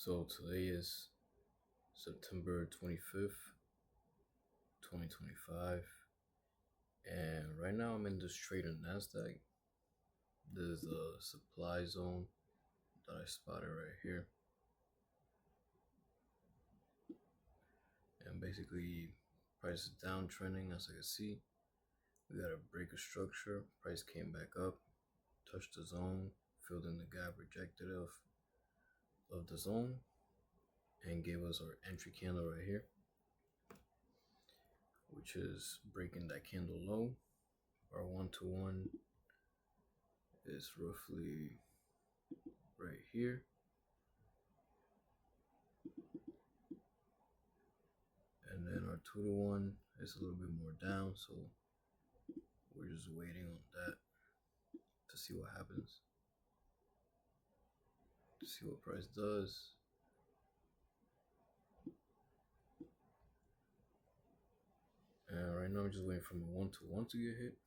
So today is September 25th, 2025, and right now I'm in this trade in Nasdaq. This is the supply zone that I spotted right here. And basically, price is downtrending, as I can see. We got a break of structure, price came back up, touched the zone, filled in the gap, rejected of the zone, and gave us our entry candle right here, which is breaking that candle low. Our 1-to-1 is roughly right here, and then our 2-to-1 is a little bit more down, so we're just waiting on that to see what happens, to see what price does. And right now I'm just waiting for my 1-to-1 to get hit.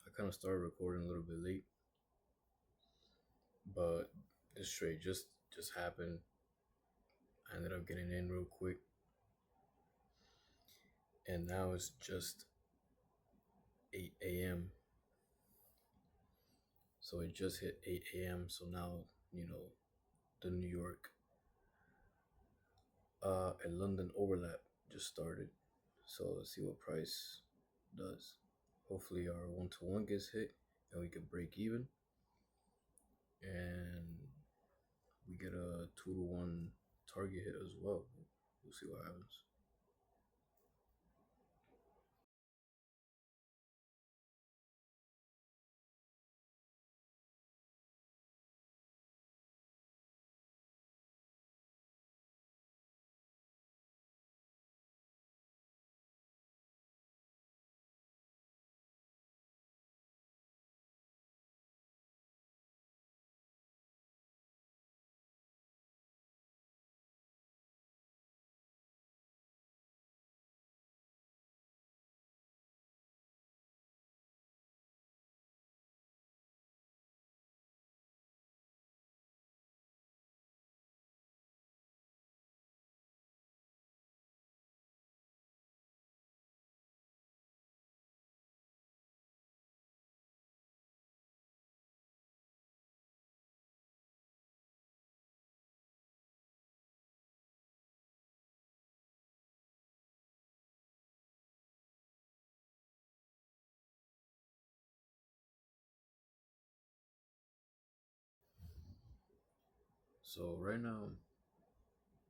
I kind of started recording a little bit late, but this trade just happened. I ended up getting in real quick, and now it's just 8 a.m. So it just hit 8 a.m. So now, the New York and London overlap just started. So let's see what price does. Hopefully our 1-to-1 gets hit and we can break even, and we get a 2-to-1 target hit as well. We'll see what happens. So right now,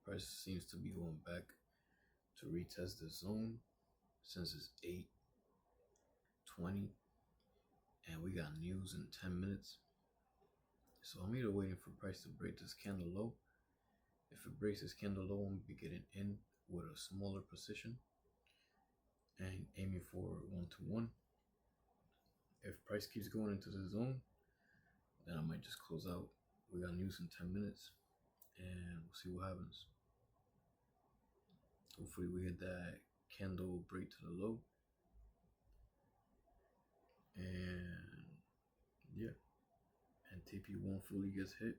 price seems to be going back to retest the zone since it's 8:20, and we got news in 10 minutes. So I'm either waiting for price to break this candle low. If it breaks this candle low, I'm gonna be getting in with a smaller position and aiming for 1-to-1. If price keeps going into the zone, then I might just close out. We got news in 10 minutes, and we'll see what happens. Hopefully we hit that candle break to the low, and yeah, and TP1 fully gets hit,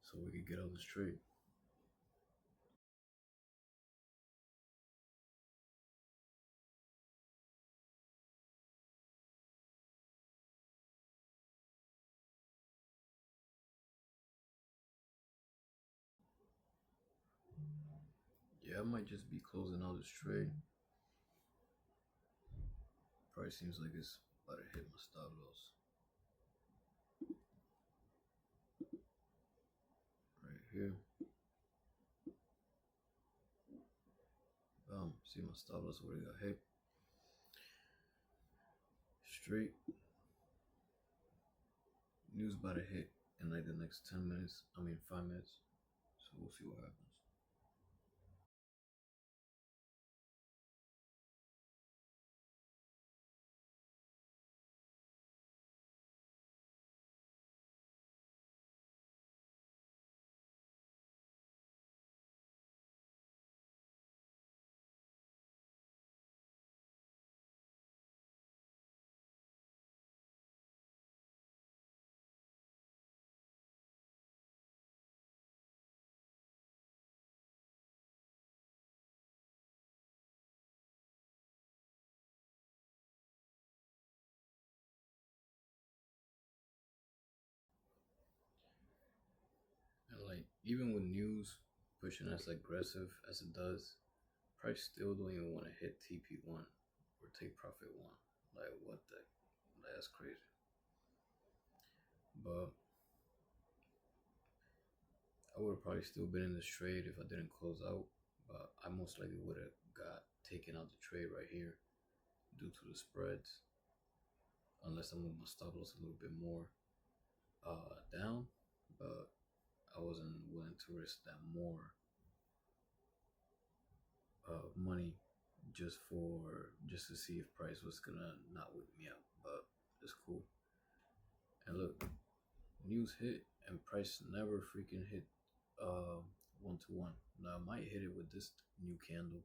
so we can get out this trade. Yeah, I might just be closing out this trade. Price seems like it's about to hit my stop loss right here. See my stop loss already got hit. Straight. News about to hit in like the next 5 minutes. So we'll see what happens. even with news pushing as aggressive as it does, price still don't even want to hit TP1 or take profit one. Like what the? That's crazy. But I would have probably still been in this trade if I didn't close out. But I most likely would have got taken out the trade right here due to the spreads, unless I move my stop loss a little bit more down. But I wasn't willing to risk that more money just to see if price was gonna not wake me up. But it's cool. And look, news hit and price never freaking hit 1-to-1. Now I might hit it with this new candle,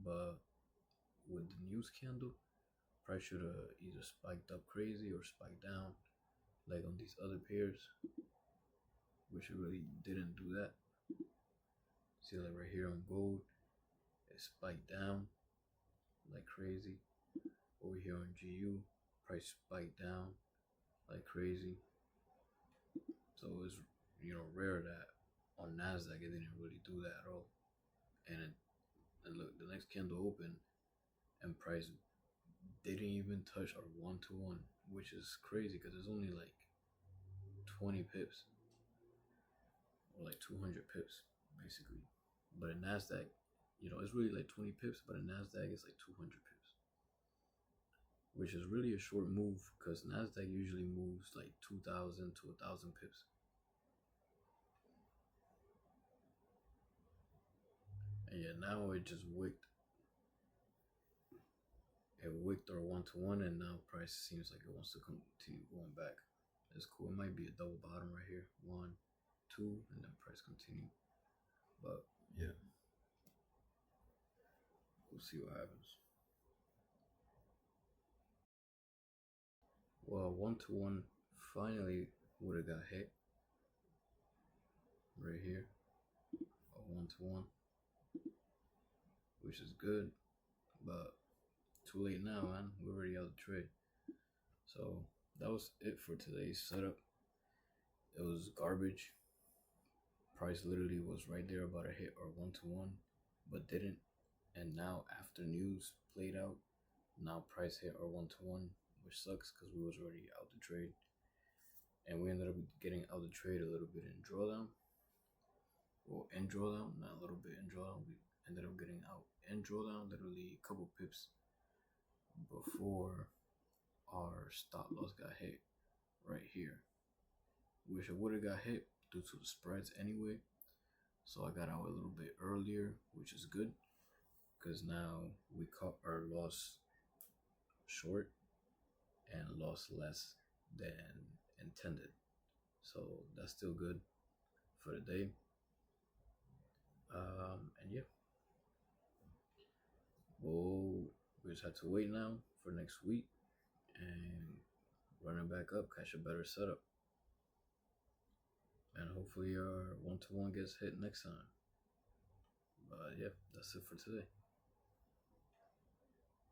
but with the news candle, price should have either spiked up crazy or spiked down like on these other pairs, which it really didn't do that. See, like right here on gold, it spiked down like crazy. Over here on GU, price spiked down like crazy. So it's rare that on Nasdaq it didn't really do that at all. And look, the next candle opened and price didn't even touch our 1-to-1, which is crazy because it's only like 20 pips or like 200 pips basically. But in Nasdaq, it's really like 20 pips, but in Nasdaq it's like 200 pips, which is really a short move because Nasdaq usually moves like 2,000 to 1,000 pips. And yeah, now it just wicked. It wicked our 1-to-1, and now price seems like it wants to continue going back. It's cool. It might be a double bottom right here. 1, 2, and then price continue. But yeah, we'll see what happens. Well, 1-to-1 finally would have got hit right here. A 1-to-1, which is good, but too late now, man. We're already out of the trade. So that was it for today's setup. It was garbage. Price literally was right there about to hit our 1-to-1, but didn't. And now after news played out, now price hit our 1-to-1, which sucks because we was already out the trade. And we ended up getting out the trade a little bit in drawdown. Well, in drawdown, not a little bit in drawdown. We ended up getting out in drawdown literally a couple pips before our stop loss got hit right here. Wish it would have got hit due to the spreads anyway. So I got out a little bit earlier, which is good because now we cut our loss short and lost less than intended. So that's still good for the day. And yeah, we just have to wait now for next week and run it back up, catch a better setup. And hopefully our 1-to-1 gets hit next time. But yeah, that's it for today.